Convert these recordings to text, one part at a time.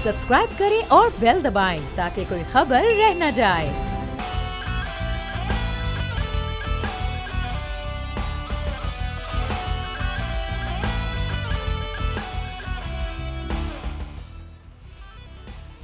Subscribe करें और bell दबाएं ताकि कोई खबर रह न जाए।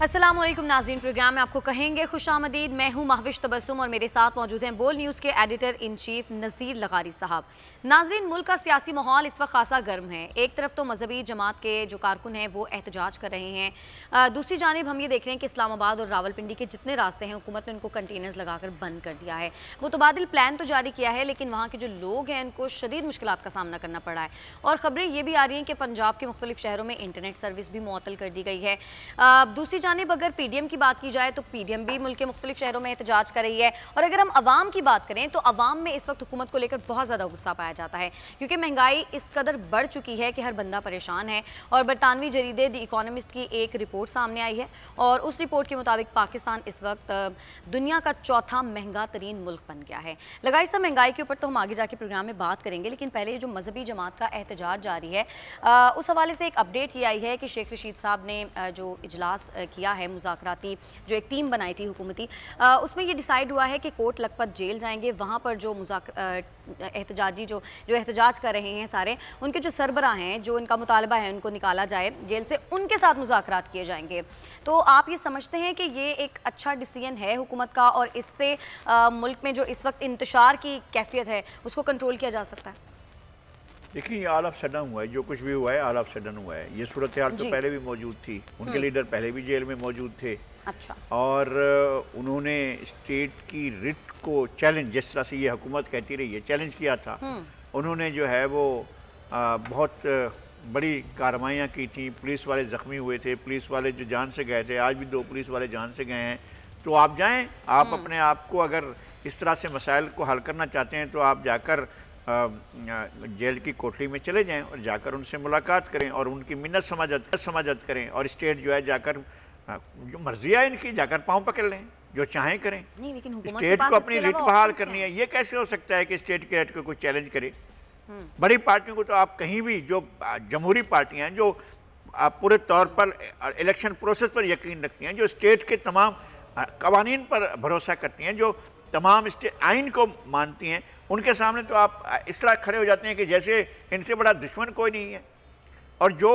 अस्सलाम वालेकुम नाज़रीन, प्रोग्राम में आपको कहेंगे खुशामदीद। मैं हूं महविश तबस्सुम और मेरे साथ मौजूद हैं बोल न्यूज़ के एडिटर इन चीफ नज़ीर लगारी साहब। नाज़रीन, मुल्क का सियासी माहौल इस वक्त खासा गर्म है। एक तरफ तो मजहबी जमात के जो कारकुन हैं वो एहतजाज कर रहे हैं, दूसरी जानिब हम ये देख रहे हैं कि इस्लामाबाद और रावलपिंडी के जितने रास्ते हैं हुकूमत ने उनको कंटेनर्स लगाकर बंद कर दिया है। मुतबादिल प्लान तो जारी किया है लेकिन वहाँ के जो लोग हैं उनको शदीद मुश्किलात का सामना करना पड़ा है। और ख़बरें ये भी आ रही हैं कि पंजाब के मुख्तलिफ शहरों में इंटरनेट सर्विस भी मुअत्तल कर दी गई है। दूसरी जानिब अगर पीडीएम की बात की जाए तो पीडीएम भी मुल्क के मुख्तलिफ शहरों में एहतजाज कर रही है। और अगर हम अवाम की बात करें तो अवाम में इस वक्त हुकूमत को लेकर बहुत ज़्यादा गुस्सा पाया जाता है क्योंकि महंगाई इस कदर बढ़ चुकी है कि हर बंदा परेशान है। और बरतानवी जरीदे द इकोनॉमिस्ट की एक रिपोर्ट सामने आई है और उस रिपोर्ट के मुताबिक पाकिस्तान इस वक्त दुनिया का चौथा महंगा तरीन मुल्क बन गया है। लगाई सब महंगाई के ऊपर तो हम आगे जाके प्रोग्राम में बात करेंगे, लेकिन पहले जो मजहबी जमात का एहतजाज जारी है उस हवाले से एक अपडेट ये आई है कि शेख रशीद साहब ने जो इजलास किया है, मुज़ाकराती जो एक टीम बनाई थी हुकूमती, उसमें ये डिसाइड हुआ है कि कोट लखपत जेल जाएंगे। वहाँ पर जो एहतजाजी जो एहतजाज कर रहे हैं सारे, उनके जो सरबराह हैं, जो इनका मुतालबा है उनको निकाला जाए जेल से, उनके साथ मुज़ाकरात किए जाएंगे। तो आप ये समझते हैं कि ये एक अच्छा डिसीजन है हुकूमत का और इससे मुल्क में जो इस वक्त इंतशार की कैफियत है उसको कंट्रोल किया जा सकता है? देखिए, ये ऑल ऑफ सडन हुआ है, जो कुछ भी हुआ है ऑल ऑफ सडन हुआ है। ये सूरत हाल तो पहले भी मौजूद थी, उनके लीडर पहले भी जेल में मौजूद थे। अच्छा। और उन्होंने स्टेट की रिट को चैलेंज, जिस तरह से ये हुकूमत कहती रही है, चैलेंज किया था। उन्होंने जो है वो बहुत बड़ी कार्रवाइयाँ की थी। पुलिस वाले ज़ख्मी हुए थे, पुलिस वाले जो जान से गए थे, आज भी 2 पुलिस वाले जान से गए हैं। तो आप जाएँ, आप अपने आप को अगर इस तरह से मसाइल को हल करना चाहते हैं तो आप जाकर जेल की कोठरी में चले जाएं और जाकर उनसे मुलाकात करें और उनकी मिन्नत समाजत करें। और स्टेट जो है जाकर जो मर्जी है इनकी, जाकर पाँव पकड़ लें, जो चाहें करें। नहीं, लेकिन स्टेट को अपनी रिट बहाल करनी है। ये कैसे हो सकता है कि स्टेट के रिट को कोई चैलेंज करे? बड़ी पार्टियों को तो आप कहीं भी, जो जमहूरी पार्टियां हैं जो पूरे तौर पर इलेक्शन प्रोसेस पर यकीन रखती हैं, जो स्टेट के तमाम कवानीन पर भरोसा करती हैं, जो तमाम आइन को मानती हैं, उनके सामने तो आप इस तरह खड़े हो जाते हैं कि जैसे इनसे बड़ा दुश्मन कोई नहीं है। और जो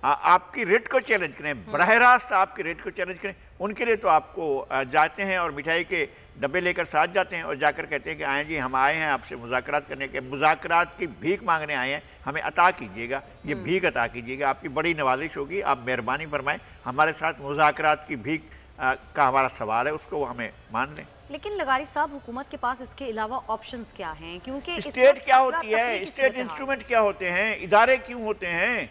आपकी रिट को चैलेंज करें, बराह रास्त आपकी रिट को चैलेंज करें, उनके लिए तो आपको जाते हैं और मिठाई के डब्बे लेकर साथ जाते हैं और जाकर कहते हैं कि आए जी, हम आए हैं आपसे मुज़ाकरात करने के, मुज़ाकरात की भीख मांगने आए हैं, हमें अता कीजिएगा, ये भीख अता कीजिएगा, आपकी बड़ी नवाजिश होगी, आप मेहरबानी फरमाएं, हमारे साथ मुज़ाकरात की भीख का हमारा सवाल है, उसको हमें मान लें। लेकिन लगारी साहब, हुकूमत के पास इसके अलावा ऑप्शंस क्या हैं? क्योंकि स्टेट क्या होती है, स्टेट इंस्ट्रूमेंट क्या होते हैं, इदारे क्यों होते हैं,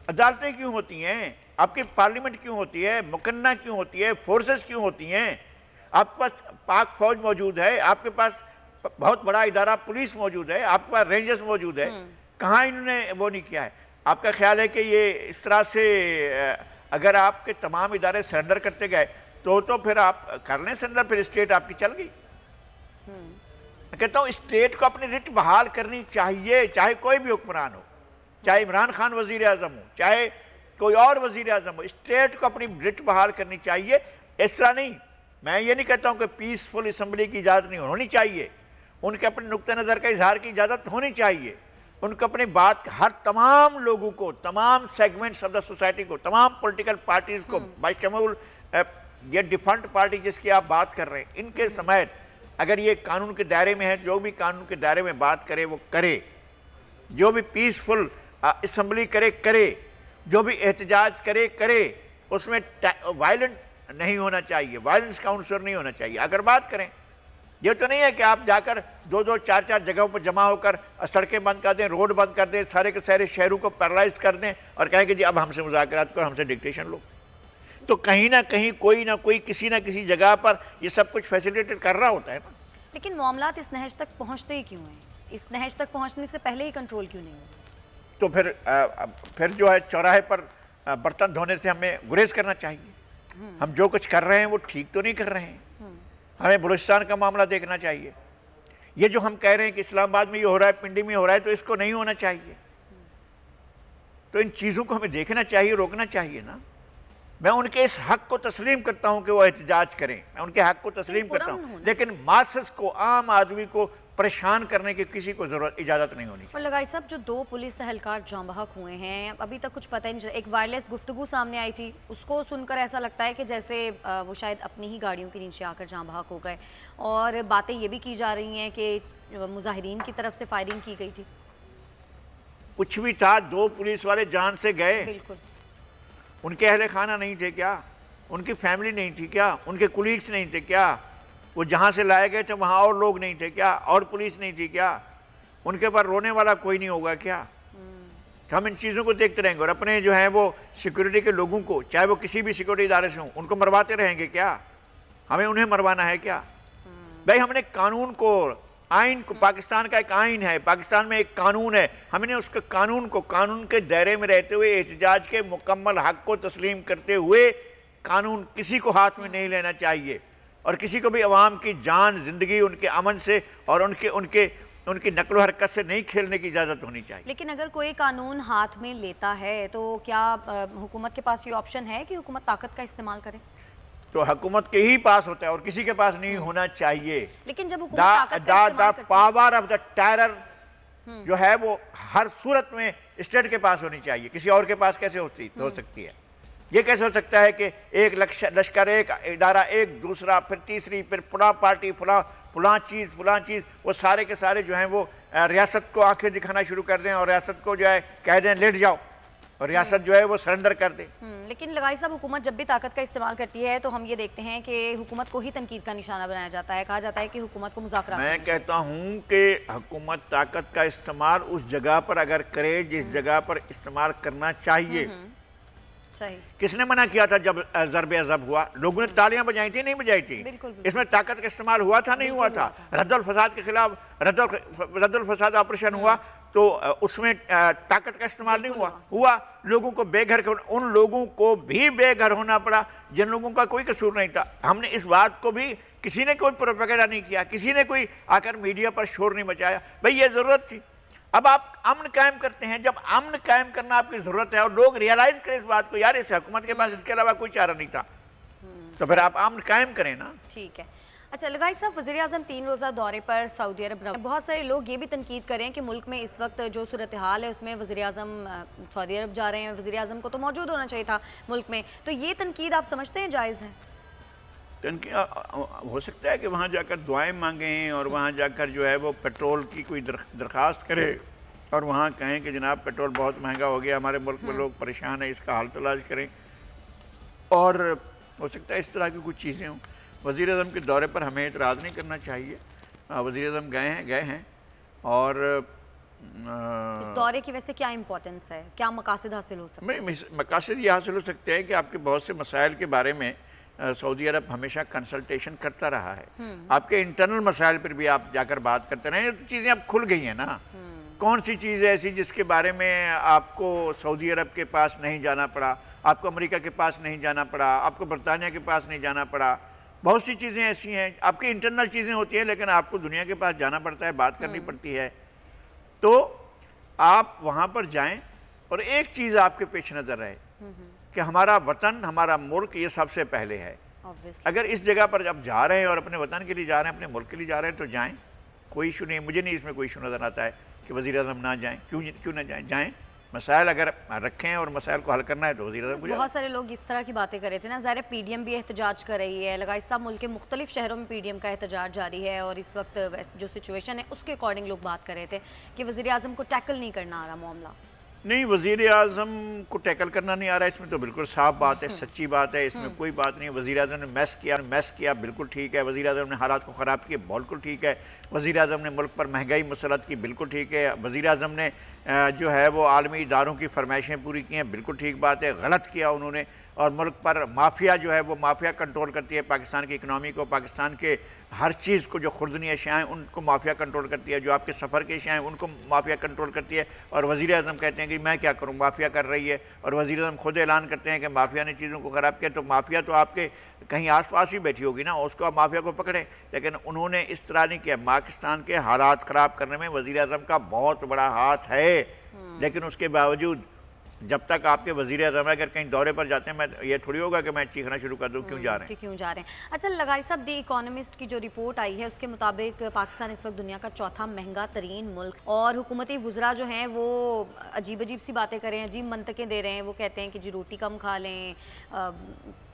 अदालतें क्यों होती हैं, आपकी पार्लियामेंट क्यों होती है, मुकन्ना क्यों होती है, फोर्सेस क्यों होती हैं, आपके पास पाक फौज मौजूद है, आपके पास बहुत बड़ा इदारा पुलिस मौजूद है, आपके पास रेंजर्स मौजूद है। कहाँ इन्होंने वो नहीं किया है? आपका ख्याल है कि ये इस तरह से अगर आपके तमाम इदारे सरेंडर करते गए तो फिर आप कर लें सरेंडर, फिर स्टेट आपकी चल गई। मैं कहता हूँ स्टेट को अपनी रिट बहाल करनी चाहिए, चाहे कोई भी हुक्मरान हो, चाहे इमरान खान वजीर आज़म हो, चाहे कोई और वजीर आज़म हो, स्टेट को अपनी रिट बहाल करनी चाहिए। इस तरह नहीं, मैं ये नहीं कहता हूँ कि पीसफुल असम्बली की इजाज़त नहीं होनी चाहिए, उनके अपने नुक्ते नज़र का इजहार की इजाज़त होनी चाहिए, उनको अपनी बात हर तमाम लोगों को, तमाम सेगमेंट्स ऑफ द सोसाइटी को, तमाम पॉलिटिकल पार्टीज़ को, बाशमूल ये डिफरेंट पार्टी जिसकी आप बात कर रहे हैं, इनके समेत अगर ये कानून के दायरे में है, जो भी कानून के दायरे में बात करे वो करे, जो भी पीसफुल असम्बली करे, जो भी एहतजाज करे, उसमें वायलेंट नहीं होना चाहिए, वायलेंस का उनसर नहीं होना चाहिए। अगर बात करें, ये तो नहीं है कि आप जाकर 2-2, 4-4 जगहों पर जमा होकर सड़कें बंद कर दें, रोड बंद कर दें, सारे के सारे शहरों को पैरालाइज कर दें और कहें कि जी अब हमसे मुज़ाकरात करो, हमसे डिक्टेशन लो। तो कहीं ना कहीं कोई ना कोई किसी ना किसी जगह पर ये सब कुछ फैसिलिटेट कर रहा होता है ना। लेकिन मामलात इस नहज तक पहुँचते ही क्यों हैं? इस नहज तक पहुँचने से पहले ही कंट्रोल क्यों नहीं हुआ? तो फिर जो है चौराहे पर बर्तन धोने से हमें गुरेज करना चाहिए। हम जो कुछ कर रहे हैं वो ठीक तो नहीं कर रहे हैं। हमें बलूचिस्तान का मामला देखना चाहिए। ये जो हम कह रहे हैं कि इस्लामाबाद में ये हो रहा है, पिंडी में हो रहा है, तो इसको नहीं होना चाहिए। तो इन चीज़ों को हमें देखना चाहिए, रोकना चाहिए ना। मैं उनके इस हक को तस्लीम करता हूं कि वो एहतजाज करें, मैं उनके हक को तस्लीम करता हूं, लेकिन मासस को, आम आदमी को परेशान करने की किसी को जरूरत, इजाजत नहीं होनी। और लगाई साहब, जो 2 पुलिस एहलकार जाँ बहक हुए हैं, अभी तक कुछ पता ही नहीं चला। एक वायरलेस गुफ्तगू सामने आई थी, उसको सुनकर ऐसा लगता है कि जैसे वो शायद अपनी ही गाड़ियों के नीचे आकर जाँ बहक हो गए, और बातें ये भी की जा रही हैं कि मुजाहिरीन की तरफ से फायरिंग की गई थी। कुछ भी था, 2 पुलिस वाले जान से गए। बिल्कुल। उनके अहले खाना नहीं थे क्या? उनकी फैमिली नहीं थी क्या? उनके कुलीग्स नहीं थे क्या? वो जहाँ से लाए गए थे वहाँ और लोग नहीं थे क्या? और पुलिस नहीं थी क्या? उनके पास रोने वाला कोई नहीं होगा क्या? हम इन चीज़ों को देखते रहेंगे और अपने जो है वो सिक्योरिटी के लोगों को, चाहे वो किसी भी सिक्योरिटी इदारे से हों, उनको मरवाते रहेंगे क्या? हमें उन्हें मरवाना है क्या? भाई हमने कानून को, आइन को, पाकिस्तान का एक आइन है, पाकिस्तान में एक कानून है, हमने उसके कानून को, कानून के दायरे में रहते हुए एहतजाज के मुकम्मल हक को तस्लीम करते हुए कानून किसी को हाथ में नहीं लेना चाहिए और किसी को भी अवाम की जान, जिंदगी, उनके अमन से और उनकी नकलो हरकत से नहीं खेलने की इजाज़त होनी चाहिए। लेकिन अगर कोई कानून हाथ में लेता है तो क्या हुकूमत के पास ये ऑप्शन है कि हुकूमत ताकत का इस्तेमाल करे? तो हुकूमत के ही पास होता है और किसी के पास नहीं होना चाहिए। लेकिन जब हुकूमत ताकत का इस्तेमाल करती है, पावर ऑफ द टेरर जो है वो हर सूरत में स्टेट के पास होनी चाहिए, किसी और के पास कैसे हो सकती है? ये कैसे हो सकता है कि एक लश्कर, एक इदारा, एक दूसरा, फिर तीसरी, फिर फलां पार्टी, फलां चीज़, वो सारे के सारे जो हैं वो रियासत को आंखें दिखाना शुरू कर दें और रियासत को जो है कह दें लेट जाओ और रियासत जो है वो सरेंडर कर दे। लेकिन लगाई साहब, हुकूमत जब भी ताकत का इस्तेमाल करती है तो हम ये देखते हैं कि हुकूमत को ही तनकीद का निशाना बनाया जाता है, कहा जाता है कि हुकूमत को मुज़ाकरात। मैं कहता हूँ कि हुकूमत ताकत का इस्तेमाल उस जगह पर अगर करे जिस जगह पर इस्तेमाल करना चाहिए। सही। किसने मना किया था जब ज़रबे अज़ब हुआ? लोगों ने तालियां बजाई थी, नहीं बजाई थी? बिल्कुल। इसमें ताकत का इस्तेमाल हुआ था, नहीं हुआ था? रद्दुल फसाद के खिलाफ रद्दुल फसाद ऑपरेशन हुआ तो उसमें ताकत का इस्तेमाल नहीं हुआ। लोगों को बेघर, उन लोगों को भी बेघर होना पड़ा जिन लोगों का कोई कसूर नहीं था। हमने इस बात को भी, किसी ने कोई प्रोपेगेंडा नहीं किया, किसी ने कोई आकर मीडिया पर शोर नहीं मचाया। भाई ये जरूरत थी। अब आप अमन कायम करते हैं, जब अमन कायम करना आपकी जरूरत है और लोग रियलाइज करें इस बात को, यार इस हुकूमत के पास इसके अलावा कोई चारा नहीं था, तो फिर आप अमन कायम करें ना। ठीक है। अच्छा लगाई साहब, वज़ीर-ए-आज़म 3 रोज़ा दौरे पर सऊदी अरब रहे। बहुत सारे लोग ये भी तनकीद करें कि मुल्क में इस वक्त जो सूरत हाल है उसमें वज़ीर-ए-आज़म सऊदी अरब जा रहे हैं, वज़ीर-ए-आज़म को तो मौजूद होना चाहिए था मुल्क में, तो ये तनकीद आप समझते हैं जायज़ है? हो सकता है कि वहाँ जाकर दुआएं मांगें और वहाँ जाकर जो है वो पेट्रोल की कोई दरख्वास्त करे और वहाँ कहें कि जनाब पेट्रोल बहुत महंगा हो गया, हमारे मुल्क में लोग परेशान हैं, इसका हल तलाश करें। और हो सकता है इस तरह की कुछ चीज़ें हों। वज़ीर-ए-आज़म के दौरे पर हमें एतराज़ नहीं करना चाहिए। वज़ीर-ए-आज़म गए हैं और इस दौरे की वैसे क्या इंपॉर्टेंस है, क्या मकासद हासिल हो सकते हैं? मकासद ये हासिल हो सकते हैं कि आपके बहुत से मसाइल के बारे में सऊदी अरब हमेशा कंसल्टेशन करता रहा है। आपके इंटरनल मसाइल पर भी आप जाकर बात करते रहे, तो चीज़ें अब खुल गई हैं ना। कौन सी चीज़ है ऐसी जिसके बारे में आपको सऊदी अरब के पास नहीं जाना पड़ा, आपको अमेरिका के पास नहीं जाना पड़ा, आपको बरतानिया के पास नहीं जाना पड़ा? बहुत सी चीज़ें ऐसी हैं, आपकी इंटरनल चीज़ें होती हैं लेकिन आपको दुनिया के पास जाना पड़ता है, बात करनी पड़ती है। तो आप वहाँ पर जाएं और एक चीज़ आपके पेश नज़र रहे कि हमारा वतन, हमारा मुल्क ये सबसे पहले है। अगर इस जगह पर जब जा रहे हैं और अपने वतन के लिए जा रहे हैं, अपने मुल्क के लिए जा रहे हैं, तो जाएं, कोई इशू नहीं। मुझे नहीं इसमें कोई इशू नज़र आता है कि वज़ीर-ए-आज़म ना जाएं। क्यों ना जाएं? मसाइल अगर रखें और मसाइल को हल करना है तो वज़ीर-ए-आज़म। बहुत सारे लोग इस तरह की बातें कर रहे थे ना, ज़ाहिर PDM भी एहतजाज कर रही है, लगाई साहब मुल्क के मुख्तलिफ शहरों में PDM का एहतजाज जारी है और इस वक्त जो सिचुएशन है उसके अकॉर्डिंग लोग बात कर रहे थे कि वज़ीर-ए-आज़म को टैकल नहीं करना आ रहा मामला। नहीं, वज़ीर-ए-आज़म को टैकल करना नहीं आ रहा है, इसमें तो बिल्कुल साफ बात है, सच्ची बात है, इसमें कोई बात नहीं है। वज़ीर-ए-आज़म ने मैस किया बिल्कुल ठीक है, वज़ीर-ए-आज़म ने हालात को ख़राब किए बिल्कुल ठीक है, वज़ीर-ए-आज़म ने मुल्क पर महंगाई मुसलत की बिल्कुल ठीक है, वज़ीर-ए-आज़म ने जो है वो आलमी इदारों की फरमाइशें पूरी की हैं बिल्कुल ठीक बात है। गलत किया उन्होंने और मुल्क पर माफिया जो है वो माफिया कंट्रोल करती है, पाकिस्तान की इकनॉमी को, पाकिस्तान के हर चीज़ को, जो खुर्दनी अशियाएँ उनको माफिया कंट्रोल करती है, जो आपके सफ़र की अशियाएँ उनको माफिया कंट्रोल करती है। और वज़ीर-ए-आज़म कहते हैं कि मैं क्या करूँ, माफिया कर रही है, और वज़ीर-ए-आज़म खुद ऐलान करते हैं कि माफिया ने चीज़ों को ख़राब किया। तो माफिया तो आपके कहीं आस-पास ही बैठी होगी ना, उसको आप माफिया को पकड़ें। लेकिन उन्होंने इस तरह नहीं किया। पाकिस्तान के हालात ख़राब करने में वज़ीर-ए-आज़म का बहुत बड़ा हाथ है, लेकिन उसके बावजूद जब तक आपके वज़ीर आज़म अगर कहीं दौरे पर जाते हैं, मैं ये थोड़ी होगा कि मैं चीखना शुरू कर दूं क्यों जा रहे हैं, क्यों जा रहे हैं। अच्छा लगारी साहब, दी इकोनॉमिस्ट की जो रिपोर्ट आई है उसके मुताबिक पाकिस्तान इस वक्त दुनिया का चौथा महंगा तरीन मुल्क, और हुकूमती वुज़रा जो हैं वो अजीब अजीब सी बातें कर रहे हैं, अजीब मंतकें दे रहे हैं। वो कहते हैं कि जी रोटी कम खा लें,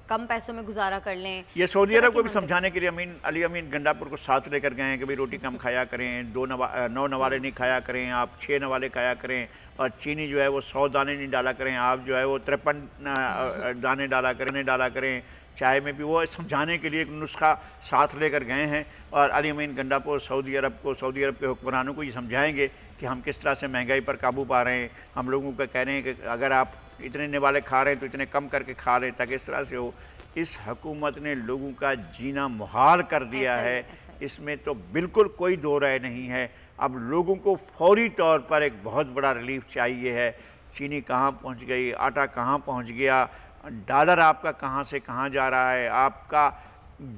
कम पैसों में गुजारा कर लें। ये सऊदी अरब को भी समझाने के लिए अली अमीन गंडापुर को साथ लेकर गए हैं कि भाई रोटी कम खाया करें, 9 नवाले नहीं खाया करें, आप 6 नवाले खाया करें, और चीनी जो है वो 100 दाने नहीं डाला करें, आप जो है वो 53 दाने डाला करें चाय में भी। वो समझाने के लिए एक नुस्खा साथ लेकर गए हैं, और अली अमीन गंडापुर सऊदी अरब के हुक्मरानों को ये समझाएंगे कि हम किस तरह से महंगाई पर काबू पा रहे हैं। हम लोगों को कह रहे हैं कि अगर आप इतने निवाले खा रहे हैं तो इतने कम करके खा लें ताकि इस तरह से हो। इस हुकूमत ने लोगों का जीना मुहाल कर दिया है, इसमें तो बिल्कुल कोई दो राय नहीं है। अब लोगों को फौरी तौर पर एक बहुत बड़ा रिलीफ चाहिए है। चीनी कहाँ पहुँच गई, आटा कहाँ पहुँच गया, डॉलर आपका कहाँ से कहाँ जा रहा है। आपका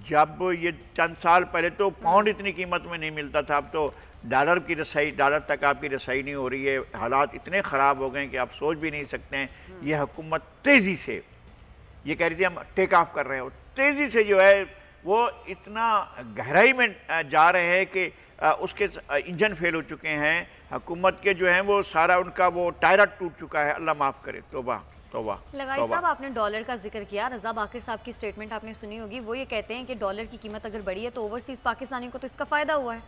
जब ये चंद साल पहले तो पाउंड इतनी कीमत में नहीं मिलता था, अब तो डॉलर तक आपकी रसाई नहीं हो रही है। हालात इतने ख़राब हो गए कि आप सोच भी नहीं सकते हैं। ये हुकूमत तेज़ी से, ये कह रही थी हम टेक ऑफ कर रहे हैं, तेज़ी से जो है वो इतना गहराई में जा रहे हैं कि उसके इंजन फेल हो चुके हैं। हुकूमत के जो हैं वो सारा उनका वो टायरा टूट चुका है। अल्लाह माफ़ करे। तौबा। लगाई साहब, आपने डॉलर का जिक्र किया, रज़ा बाकिर साहब की स्टेटमेंट आपने सुनी होगी। वो ये कहते हैं कि डॉलर की कीमत अगर बढ़ी है तो ओवरसीज़ पाकिस्तानी को तो इसका फ़ायदा हुआ है।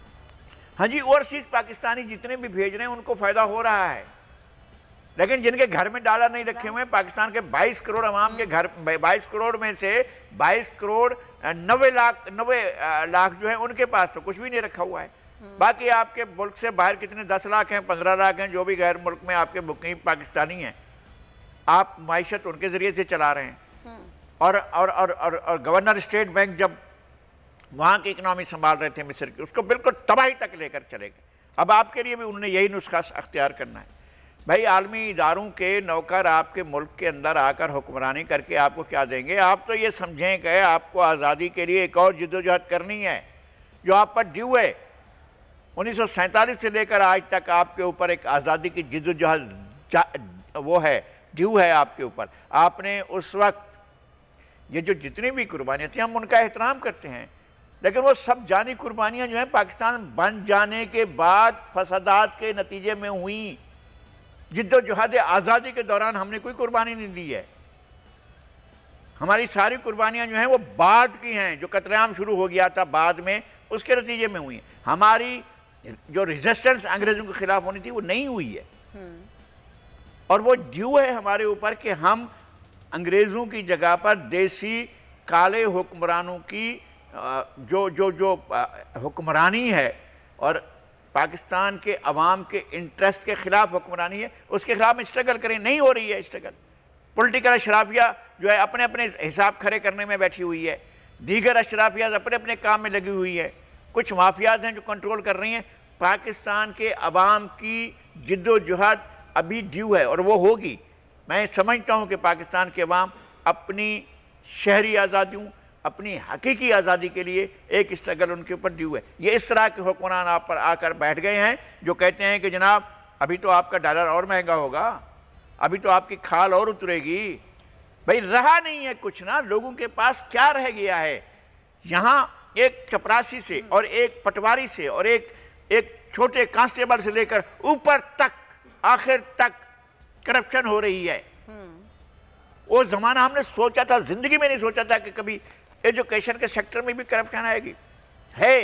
हाँ जी, ओवरसीज़ पाकिस्तानी जितने भी भेज रहे हैं उनको फ़ायदा हो रहा है, लेकिन जिनके घर में डॉलर नहीं रखे हुए हैं, पाकिस्तान के 22 करोड़ अवाम के घर, 22 करोड़ में से 22 करोड़ 90 लाख जो है उनके पास तो कुछ भी नहीं रखा हुआ है। बाकी आपके मुल्क से बाहर कितने 10 लाख हैं, 15 लाख हैं, जो भी गैर मुल्क में आपके मुकीम पाकिस्तानी हैं, आप माइशत उनके ज़रिए से चला रहे हैं। और गवर्नर स्टेट बैंक जब वहाँ की इकनॉमी संभाल रहे थे मिस्र की, उसको बिल्कुल तबाही तक लेकर चले गए। अब आपके लिए भी उन्होंने यही नुस्खा अख्तियार करना है। भाई आलमी इदारों के नौकर आपके मुल्क के अंदर आकर हुक्मरानी करके आपको क्या देंगे? आप तो ये समझें कि आपको आज़ादी के लिए एक और जिद्दोजहद करनी है जो आप पर ड्यू है। 1947 से लेकर आज तक आपके ऊपर एक आज़ादी की जिद्दोजहद वो है, ड्यू है आपके ऊपर। आपने उस वक्त ये जो जितनी भी कुर्बानियाँ थी हम उनका एहतराम करते हैं, लेकिन वो सब जानी कुर्बानियाँ जो हैं पाकिस्तान बन जाने के बाद फसादात के नतीजे में हुई। जिद्दोजहद आज़ादी के दौरान हमने कोई कुर्बानी नहीं दी है। हमारी सारी कुर्बानियाँ जो हैं वो बाद की हैं। जो कत्लेआम शुरू हो गया था बाद में, उसके नतीजे में हुई। हमारी जो रेजिस्टेंस अंग्रेज़ों के ख़िलाफ़ होनी थी वो नहीं हुई है, और वो ड्यू है हमारे ऊपर कि हम अंग्रेज़ों की जगह पर देसी काले हुक्मरानों की जो हुक्मरानी है और पाकिस्तान के अवाम के इंटरेस्ट के ख़िलाफ़ हुक्मरानी है, उसके ख़िलाफ़ में स्ट्रगल करें। नहीं हो रही है स्ट्रगल। पॉलिटिकल अशराफिया जो है अपने अपने हिसाब खड़े करने में बैठी हुई है, दीगर अशराफिया अपने अपने काम में लगी हुई है, कुछ माफियाज हैं जो कंट्रोल कर रही हैं। पाकिस्तान के अवाम की जिद्दोजहद अभी ड्यू है और वो होगी। मैं समझता हूँ कि पाकिस्तान के अवाम अपनी शहरी आज़ादियों, अपनी हकीकी आज़ादी के लिए एक स्ट्रगल उनके ऊपर ड्यू है। ये इस तरह के हुक्मरान आप पर आकर बैठ गए हैं जो कहते हैं कि जनाब अभी तो आपका डॉलर और महंगा होगा, अभी तो आपकी खाल और उतरेगी। भाई रहा नहीं है कुछ ना, लोगों के पास क्या रह गया है? यहाँ एक चपरासी से और एक पटवारी से और एक छोटे कांस्टेबल से लेकर ऊपर तक आखिर तक करप्शन हो रही है। वो ज़माना हमने सोचा था, जिंदगी में नहीं सोचा था कि कभी एजुकेशन के सेक्टर में भी करप्शन आएगी। है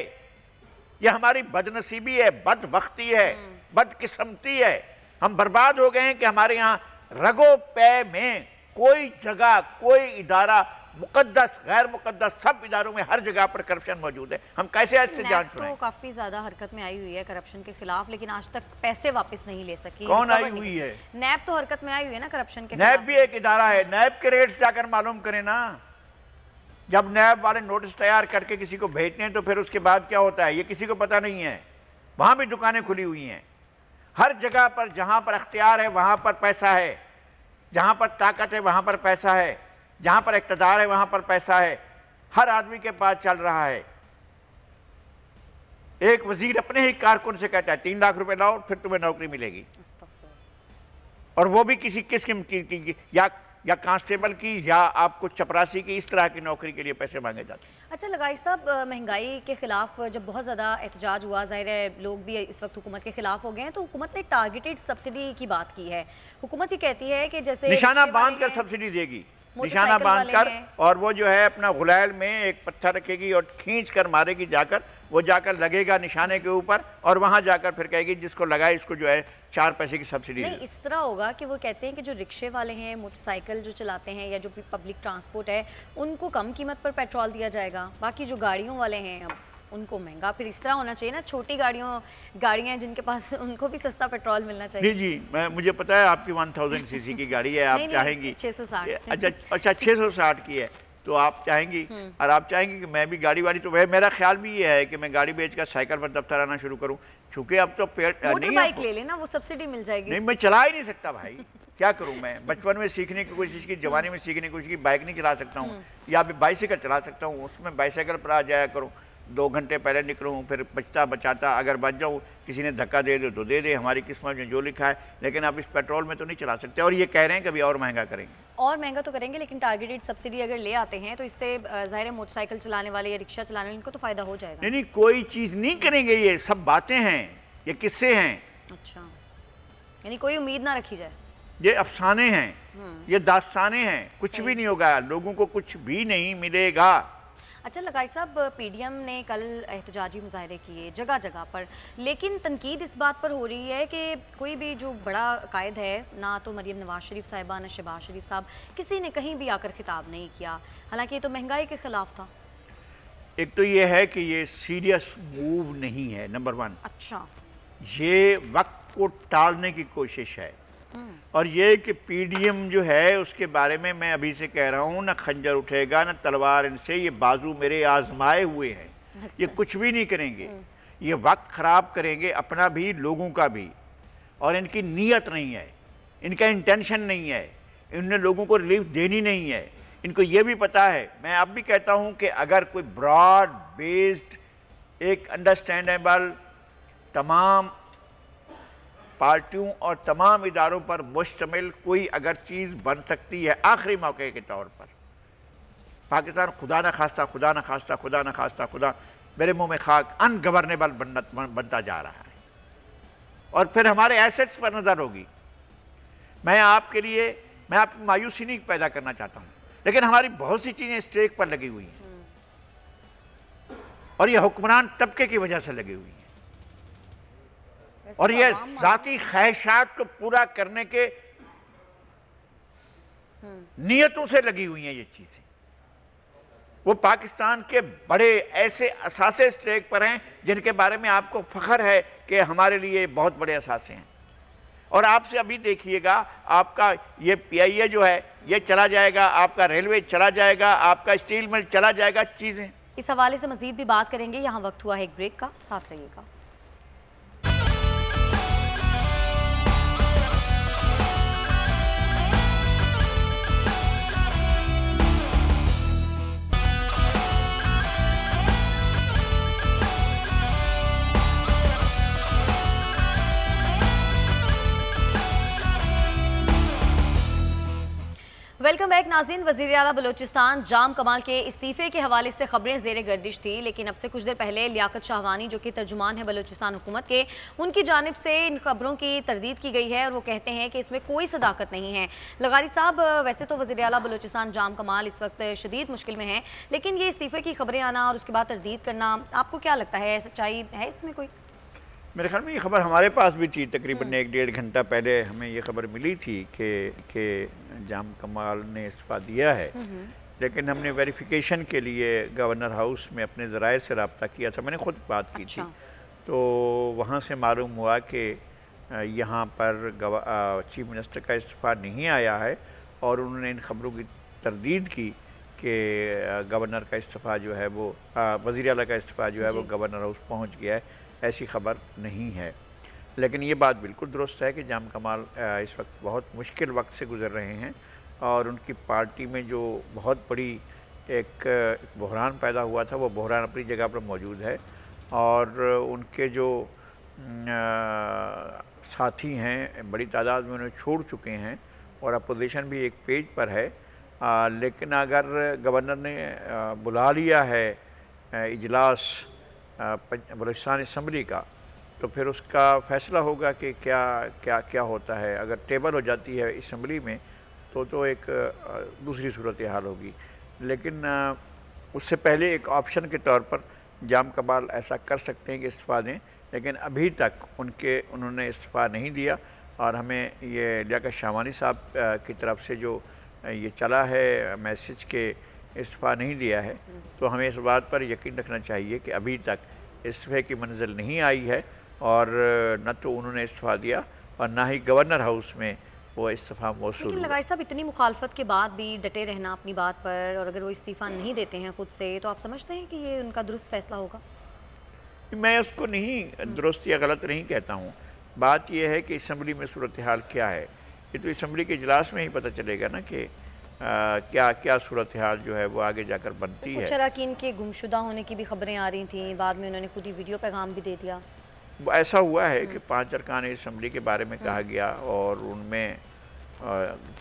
ये हमारी बदनसीबी है, बदबख्ती है, बदकिस्मती है। हम बर्बाद हो गए हैं कि हमारे यहाँ रगो पे में कोई जगह, कोई इदारा, मुकद्दस गैर मुकद्दस सब इदारों में हर जगह पर करप्शन मौजूद है। हम कैसे इससे जान छुड़ाएं? तो काफ़ी ज़्यादा हरकत में आई हुई है करप्शन के खिलाफ, लेकिन आज तक पैसे वापस नहीं ले सकी। कौन आई हुई है? नैब तो हरकत में आई हुई है ना करप्शन के खिलाफ। नैब भी एक इदारा है, नैब के रेट्स जाकर मालूम करें ना। जब नैब वाले नोटिस तैयार करके किसी को भेजते हैं तो फिर उसके बाद क्या होता है ये किसी को पता नहीं है। वहाँ भी दुकानें खुली हुई हैं। हर जगह पर जहाँ पर अख्तियार है वहाँ पर पैसा है, जहाँ पर ताकत है वहाँ पर पैसा है, जहाँ पर इक़्तिदार है वहाँ पर पैसा है। हर आदमी के पास चल रहा है। एक वजीर अपने ही कारकुन से कहता है 3 लाख रुपए लाओ फिर तुम्हें नौकरी मिलेगी। और वो भी किसी किस्म की या कांस्टेबल की या आपको चपरासी की, इस तरह की नौकरी के लिए पैसे मांगे जाते हैं। अच्छा लगाई साहब, महंगाई के खिलाफ जब बहुत ज़्यादा एहतजाज हुआ, ज़ाहिर है लोग भी इस वक्त हुकूमत के खिलाफ हो गए हैं, तो हुकूमत ने टारगेटेड सब्सिडी की बात की है। हुकूमत ये कहती है कि जैसे निशाना बांध कर सब्सिडी देगी, निशाना बांध कर, और वो जो है अपना गुलैल में एक पत्थर रखेगी और खींच कर मारेगी जाकर, वो जाकर लगेगा निशाने के ऊपर और वहां जाकर फिर कहेगी जिसको लगाए इसको जो है 4 पैसे की सब्सिडी। नहीं, इस तरह होगा कि वो कहते हैं कि जो रिक्शे वाले हैं, मोटरसाइकिल जो चलाते हैं या जो भी पब्लिक ट्रांसपोर्ट है, उनको कम कीमत पर पेट्रोल दिया जाएगा, बाकी जो गाड़ियों वाले हैं अब उनको महंगा। फिर इस तरह होना चाहिए ना, छोटी गाड़ियाँ जिनके पास, उनको भी सस्ता पेट्रोल मिलना चाहिए। जी जी, मुझे पता है आपकी 1000 सीसी की गाड़ी है, आप चाहेंगी 660। अच्छा 660 की है, तो आप चाहेंगी, और आप चाहेंगी कि मैं भी गाड़ी वाली, तो वह मेरा ख्याल भी ये है कि मैं गाड़ी बेचकर साइकिल पर दफ्तर आना शुरू करूं, चूंकि अब तो मोटर बाइक ले लेना, वो सब्सिडी मिल जाएगी। नहीं, मैं चला ही नहीं सकता भाई, क्या करूं मैं? बचपन में सीखने की कोशिश की, जवानी में सीखने की कोशिश की, बाइक नहीं चला सकता हूँ, या बाइसिकल चला सकता हूँ, उसमें बाइसाइकिल पर आ जाया करूँ, 2 घंटे पहले निकलूँ, फिर बचता बचाता अगर बच जाऊँ, किसी ने धक्का दे दे तो दे दे, हमारी किस्मत में जो लिखा है, लेकिन आप इस पेट्रोल में तो नहीं चला सकते। और ये कह रहे हैं कि अभी और महंगा करेंगे, और महंगा तो करेंगे, लेकिन टारगेटेड सब्सिडी अगर ले आते हैं तो इससे ज़ाहिर है मोटरसाइकिल चलाने वाले या रिक्शा चलाने वाले, इनको तो फ़ायदा हो जाएगा। नहीं, कोई चीज़ नहीं करेंगे, ये सब बातें हैं, ये किस्से हैं। अच्छा, यानी कोई उम्मीद ना रखी जाए, ये अफसाने हैं, ये दास्ताने हैं, कुछ भी नहीं होगा, लोगों को कुछ भी नहीं मिलेगा। अच्छा लगाई साहब, पीडीएम ने कल एहतजाजी मुजाहरे किए जगह जगह पर, लेकिन तनकीद इस बात पर हो रही है कि कोई भी जो बड़ा कायद है, ना तो मरीम नवाज शरीफ साहिबा, ना शहबाज शरीफ साहब, किसी ने कहीं भी आकर खिताब नहीं किया, हालांकि ये तो महंगाई के खिलाफ था। एक तो ये है कि ये सीरियस मूव नहीं है, नंबर 1। अच्छा, ये वक्त को टालने की कोशिश है, और ये कि पीडीएम जो है उसके बारे में मैं अभी से कह रहा हूँ, ना खंजर उठेगा ना तलवार इनसे, ये बाजू मेरे आजमाए हुए हैं। अच्छा। ये कुछ भी नहीं करेंगे, ये वक्त ख़राब करेंगे अपना भी, लोगों का भी, और इनकी नीयत नहीं है, इनका इंटेंशन नहीं है, इन्होंने लोगों को रिलीफ देनी नहीं है। इनको ये भी पता है, मैं अब भी कहता हूँ कि अगर कोई ब्रॉड बेस्ड एक अंडरस्टैंडेबल तमाम पार्टियों और तमाम इदारों पर मुश्तमिल कोई अगर चीज़ बन सकती है आखिरी मौके के तौर पर, पाकिस्तान खुदा न खास्ता खुदा न खास्ता खुदा न खास्ता खुदा मेरे मुंह में खाक अनगवर्नेबल बनता जा रहा है, और फिर हमारे एसेट्स पर नज़र होगी। मैं आपकी मायूसी नहीं पैदा करना चाहता हूँ, लेकिन हमारी बहुत सी चीज़ें स्टेक पर लगी हुई हैं, और ये हुक्मरान तबके की वजह से लगी हुई हैं, और ये जाती ख्वाहिशात को पूरा करने के नियतों से लगी हुई हैं ये चीजें। वो पाकिस्तान के बड़े ऐसे असासे स्टेक पर हैं जिनके बारे में आपको फख्र है कि हमारे लिए बहुत बड़े असासे हैं। और आपसे अभी देखिएगा, आपका ये पीआईए जो है ये चला जाएगा, आपका रेलवे चला जाएगा, आपका स्टील मिल चला जाएगा, चीजें। इस हवाले से मजीद भी बात करेंगे। यहाँ वक्त हुआ है एक ब्रेक का, साथ रहिएगा। वेलकम बैक नाज़रीन। वज़ीर आला बलूचिस्तान जाम कमाल के इस्तीफ़े के हवाले से खबरें ज़ेरे गर्दिश थी, लेकिन अब से कुछ देर पहले लियाकत शाहवानी जो कि तर्जुमान है बलूचिस्तान हुकूमत के, उनकी जानिब से इन खबरों की तरदीद की गई है और वो कहते हैं कि इसमें कोई सदाकत नहीं है। लगारी साहब, वैसे तो वज़ीर आला बलूचिस्तान जाम कमाल इस वक्त शदीद मुश्किल में है, लेकिन ये इस्तीफ़े की खबरें आना और उसके बाद तरदीद करना, आपको क्या लगता है, सच्चाई है इसमें कोई? मेरे ख्याल में ये खबर हमारे पास भी थी, तकरीबन 1-1.5 घंटा पहले हमें ये खबर मिली थी कि जाम कमाल ने इस्तीफ़ा दिया है, लेकिन हमने वेरिफिकेशन के लिए गवर्नर हाउस में अपने ज़राए से रब्ता किया था, मैंने ख़ुद बात की थी, तो वहाँ से मालूम हुआ कि यहाँ पर चीफ मिनिस्टर का इस्तीफ़ा नहीं आया है, और उन्होंने इन खबरों की तरदीद की कि गवर्नर का इस्तीफ़ा जो है वो वज़ीर आला का इस्तीफ़ा जो है वो गवर्नर हाउस पहुँच गया है। ऐसी खबर नहीं है, लेकिन ये बात बिल्कुल दुरुस्त है कि जाम कमाल इस वक्त बहुत मुश्किल वक्त से गुज़र रहे हैं, और उनकी पार्टी में जो बहुत बड़ी एक बहरान पैदा हुआ था, वो बहरान अपनी जगह पर मौजूद है, और उनके जो साथी हैं, बड़ी तादाद में उन्हें छोड़ चुके हैं और अपोजिशन भी एक पेज पर है। लेकिन अगर गवर्नर ने बुला लिया है इजलास बलूचिस्तान असम्बली का, तो फिर उसका फ़ैसला होगा कि क्या क्या क्या होता है। अगर टेबल हो जाती है असम्बली में तो एक दूसरी सूरत हाल होगी। लेकिन उससे पहले एक ऑप्शन के तौर पर जाम कमाल ऐसा कर सकते हैं कि इस्तीफ़ा दें, लेकिन अभी तक उन्होंने इस्तीफ़ा नहीं दिया। और हमें ये लियाकत शाहवानी साहब की तरफ से जो ये चला है मैसेज के इस्तीफ़ा नहीं दिया है, तो हमें इस बात पर यकीन रखना चाहिए कि अभी तक इस्तीफ़े की मंजिल नहीं आई है और न तो उन्होंने इस्तीफ़ा दिया और ना ही गवर्नर हाउस में वो इस्तीफ़ा मौसूल हुआ। लगाई साहब, इतनी मुखालफत के बाद भी डटे रहना अपनी बात पर, और अगर वो इस्तीफ़ा नहीं देते हैं ख़ुद से, तो आप समझते हैं कि ये उनका दुरुस्त फ़ैसला होगा? मैं उसको नहीं दुरुस्त या गलत नहीं कहता हूँ। बात यह है कि असम्बली में सूरत हाल क्या है, ये तो असम्बली के इजलास में ही पता चलेगा ना कि क्या क्या सूरत हाल जो है वो आगे जाकर बनती है। कुछ अरकान के गुमशुदा होने की भी खबरें आ रही थी, बाद में उन्होंने खुद ही वीडियो पैगाम भी दे दिया। ऐसा हुआ है कि 5 अरकान असम्बली के बारे में कहा गया और उनमें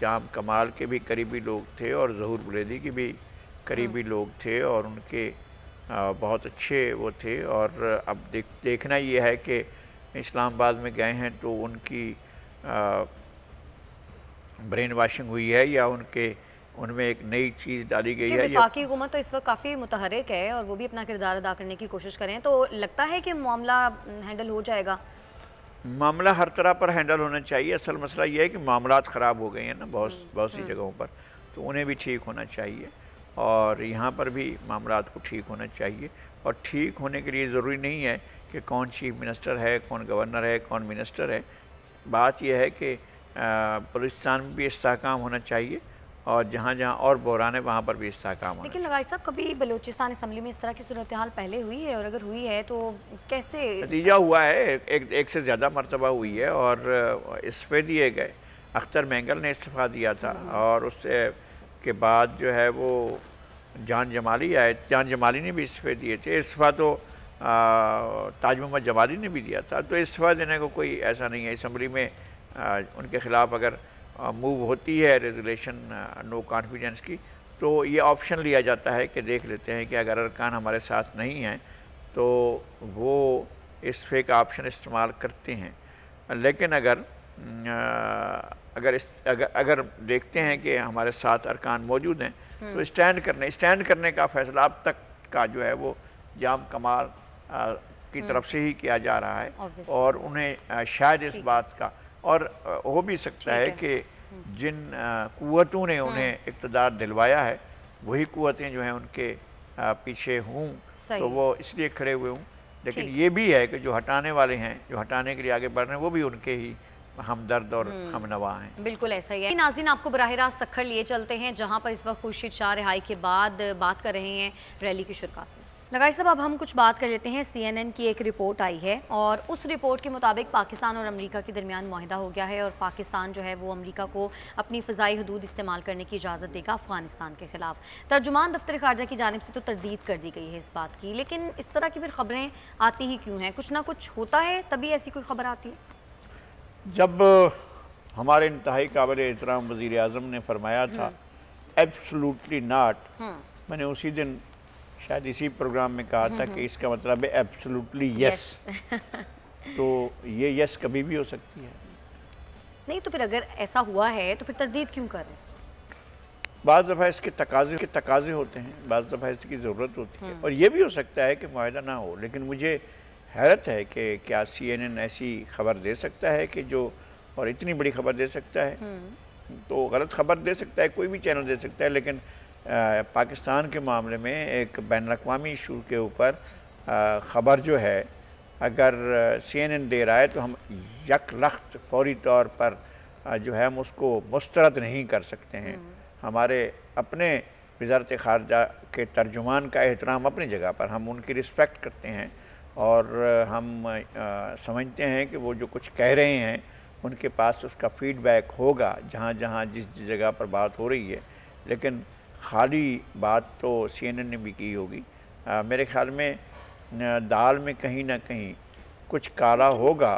जाम कमाल के भी करीबी लोग थे और ज़हूर बुरेदी के भी करीबी लोग थे और उनके बहुत अच्छे वो थे। और अब देखना ये है कि इस्लामाबाद में गए हैं तो उनकी ब्रेन वाशिंग हुई है या उनमें एक नई चीज़ डाली गई है। वफाकी हुकूमत तो इस वक्त काफ़ी मुतहरिक है और वो भी अपना किरदार अदा करने की कोशिश करें, तो लगता है कि मामला हैंडल हो जाएगा। मामला हर तरह पर हैंडल होना चाहिए। असल मसला ये है कि मामलात ख़राब हो गए हैं ना बहुत सी जगहों पर, तो उन्हें भी ठीक होना चाहिए और यहाँ पर भी मामलात को ठीक होना चाहिए। और ठीक होने के लिए ज़रूरी नहीं है कि कौन चीफ मिनिस्टर है, कौन गवर्नर है, कौन मिनिस्टर है। बात यह है कि बलूचिस्तान में भी इस्तेहकाम होना चाहिए और जहाँ जहाँ और बहरान है वहाँ पर भी इस्तेहकाम होना। लेकिन लगाई साहब, कभी बलूचिस्तान असम्बली में इस तरह की सूरत हाल पहले हुई है, और अगर हुई है तो कैसे? नतीजा हुआ है, एक से ज़्यादा मरतबा हुई है और इस्तीफ़े दिए गए। अख्तर मैंगल ने इस्तीफ़ा दिया था और उससे के बाद जो है वो जान जमाली आए, जान जमाली ने भी इस्तीफ़े दिए थे। इस्तीफ़ा तो ताज मोहम्मद जमाली ने भी दिया था। तो इस्तीफ़ा देने को कोई ऐसा नहीं है। असम्बली में उनके ख़िलाफ़ अगर मूव होती है रेजोल्यूशन नो कॉन्फिडेंस की, तो ये ऑप्शन लिया जाता है कि देख लेते हैं कि अगर अरकान हमारे साथ नहीं हैं तो वो इस्तीफ़े का ऑप्शन इस्तेमाल करते हैं। लेकिन अगर देखते हैं कि हमारे साथ अरकान मौजूद हैं तो स्टैंड करने का फ़ैसला अब तक का जो है वो जाम कमाल की तरफ से ही किया जा रहा है और उन्हें शायद इस बात का और हो भी सकता है कि जिन कुव्वतों ने उन्हें इक़्तिदार दिलवाया है वही कुव्वतें जो हैं उनके पीछे हों, तो वो इसलिए खड़े हुए हों। लेकिन ये भी है कि जो हटाने वाले हैं, जो हटाने के लिए आगे बढ़ रहे हैं, वो भी उनके ही हमदर्द और हमनवा हैं। बिल्कुल ऐसा ही है। नाज़रीन, आपको बराह रास्त सखर लिए चलते हैं जहाँ पर इस वक्त खुर्शीद शाह रिहाई के बाद बात कर रहे हैं रैली की शुरुआत से। लगाई साहब, अब हम कुछ बात कर लेते हैं। CNN की एक रिपोर्ट आई है और उस रिपोर्ट के मुताबिक पाकिस्तान और अमेरिका के दरमियान मुआहिदा हो गया है और पाकिस्तान जो है वो अमेरिका को अपनी फ़िज़ाई हदूद इस्तेमाल करने की इजाज़त देगा अफ़गानिस्तान के ख़िलाफ़। तर्जुमान दफ्तर ख़ारजा की जानिब से तो तरदीद कर दी गई है इस बात की, लेकिन इस तरह की फिर ख़बरें आती ही क्यों हैं? कुछ ना कुछ होता है तभी ऐसी कोई ख़बर आती है। जब हमारे इंतहाई काबिल एहतराम वज़ीर आज़म ने फरमाया था एब्सोल्युटली नॉट, मैंने उसी दिन शायद इसी प्रोग्राम में कहा था कि इसका मतलब है एब्सोल्युटली यस। तो ये यस कभी भी हो सकती है। नहीं तो फिर अगर ऐसा हुआ है तो फिर तरदीद क्यों कर रहे हैं? बाज़ दफ़ा इसके तकाज़े होते हैं, बाज़ दफ़ा इसकी ज़रूरत होती है और ये भी हो सकता है कि मुआहिदा ना हो। लेकिन मुझे हैरत है कि क्या CNN ऐसी खबर दे सकता है कि जो और इतनी बड़ी खबर दे सकता है। तो गलत खबर दे सकता है, कोई भी चैनल दे सकता है, लेकिन पाकिस्तान के मामले में एक बैनुल-अक़वामी इशू के ऊपर ख़बर जो है अगर CNN दे रहा है तो हम यकलख्त फौरी तौर पर जो है हम उसको मुस्तरद नहीं कर सकते हैं। हमारे अपने वज़ारत ख़ारजा के तर्जुमान का एहतराम अपनी जगह पर, हम उनकी रिस्पेक्ट करते हैं और हम समझते हैं कि वो जो कुछ कह रहे हैं उनके पास उसका फ़ीडबैक होगा जहाँ जहाँ जिस जगह पर बात हो रही है। लेकिन खाली बात तो CNN ने भी की होगी। मेरे ख़्याल में दाल में कहीं ना कहीं कुछ काला होगा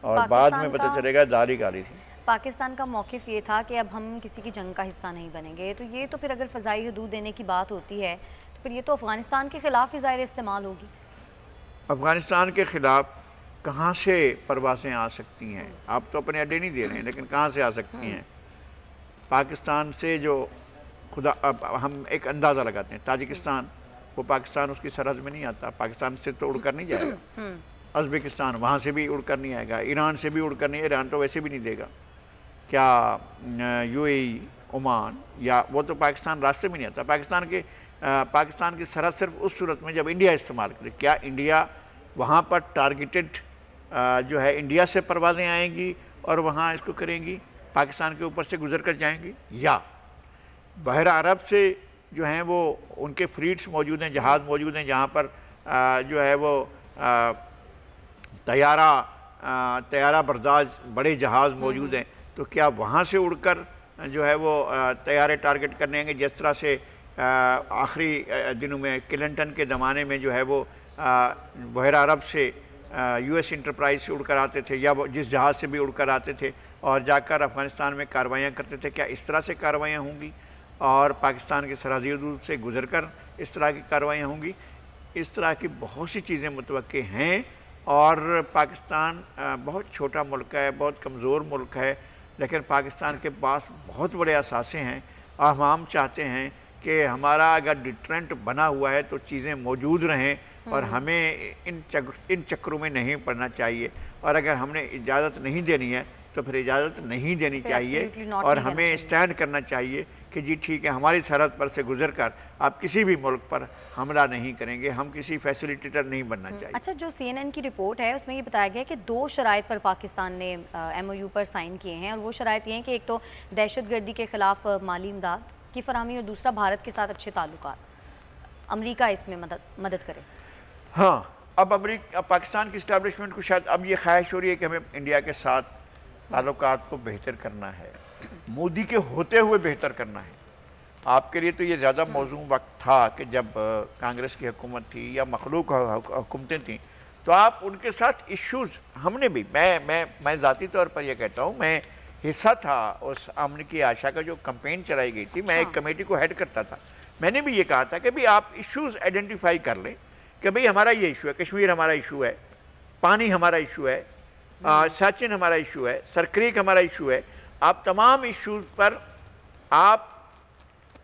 और बाद में पता चलेगा दाल ही काली थी। पाकिस्तान का मौक़िफ़ ये था कि अब हम किसी की जंग का हिस्सा नहीं बनेंगे, तो ये तो फिर अगर फ़ज़ाई हदूद देने की बात होती है तो फिर ये तो अफ़गानिस्तान के ख़िलाफ़ ही ज़ाहिर इस्तेमाल होगी। अफ़गानिस्तान के ख़िलाफ़ कहाँ से परवासें आ सकती हैं? आप तो अपने अड्डे नहीं दे रहे हैं, लेकिन कहाँ से आ सकती हैं? पाकिस्तान से जो खुदा अब हम एक अंदाज़ा लगाते हैं, ताजिकिस्तान वो पाकिस्तान उसकी सरहद में नहीं आता, पाकिस्तान से तो उड़कर नहीं जाएगा। उज़्बेकिस्तान वहाँ से भी उड़कर नहीं आएगा, ईरान से भी उड़कर नहीं, ईरान तो वैसे भी नहीं देगा। क्या यूएई, ओमान या वो तो पाकिस्तान रास्ते में नहीं आता। पाकिस्तान की सरहद सिर्फ उस सूरत में जब इंडिया इस्तेमाल करे। क्या इंडिया वहाँ पर टारगेटेड जो है इंडिया से परवाज़ें आएंगी और वहाँ इसको करेंगी, पाकिस्तान के ऊपर से गुजर कर जाएंगी, या बहर अरब से जो हैं वो उनके फ्लीट्स मौजूद हैं, जहाज़ मौजूद हैं, जहाँ पर जो है वो तैयारा बरदाज बड़े जहाज़ मौजूद हैं, तो क्या वहाँ से उड़कर जो है वो तैयारे टारगेट करने आएंगे, जिस तरह से आखिरी दिनों में क्लिंटन के ज़माने में जो है वो बहर अरब से यूएस इंटरप्राइज से उड़कर आते थे, या वो जिस जहाज़ से भी उड़कर आते थे और जाकर अफ़गानिस्तान में कार्रवाइयाँ करते थे। क्या इस तरह से कार्रवाइयाँ होंगी और पाकिस्तान के सरहदी हदूद से गुजर कर इस तरह की कार्रवाइयाँ होंगी? इस तरह की बहुत सी चीज़ें मुतवक्के हैं। और पाकिस्तान बहुत छोटा मुल्क है, बहुत कमज़ोर मुल्क है, लेकिन पाकिस्तान के पास बहुत बड़े असासे हैं और हम चाहते हैं कि हमारा अगर डिटरेंट बना हुआ है तो चीज़ें मौजूद रहें और हमें इन चक्करों में नहीं पड़ना चाहिए। और अगर हमने इजाज़त नहीं देनी है तो फिर इजाज़त नहीं देनी चाहिए और हमें स्टैंड करना चाहिए कि जी ठीक है, हमारी सरहद पर से गुजर कर आप किसी भी मुल्क पर हमला नहीं करेंगे, हम किसी फैसिलिटेटर नहीं बनना चाहिए। अच्छा, जो CNN की रिपोर्ट है उसमें ये बताया गया कि 2 शराइत पर पाकिस्तान ने MOU पर साइन किए हैं, और वो शराइत ये हैं कि एक तो दहशतगर्दी के ख़िलाफ़ माली इमदाद की फरहमी और दूसरा भारत के साथ अच्छे ताल्लुकात, अमरीका इसमें मदद करे। हाँ, अब पाकिस्तान की इस्टेब्लिशमेंट को शायद अब ये ख्वाहिश हो रही है कि हमें इंडिया के साथ ताल्लुकात को बेहतर करना है, मोदी के होते हुए बेहतर करना है। आपके लिए तो ये ज़्यादा मौजूद वक्त था कि जब कांग्रेस की हुकूमत थी या मखलूक हुकूमतें थीं, तो आप उनके साथ इश्यूज़, हमने भी मैं ज़ाती तौर पर यह कहता हूँ, मैं हिस्सा था उस अमन की आशा का जो कैंपेन चलाई गई थी। मैं एक कमेटी को हेड करता था। मैंने भी ये कहा था कि भाई आप इश्यूज़ आइडेंटिफाई कर लें कि भाई हमारा ये इशू है, कश्मीर हमारा इशू है, पानी हमारा इशू है, सचिन हमारा इशू है, सरक्रीक हमारा इशू है। आप तमाम इश्यूज़ पर आप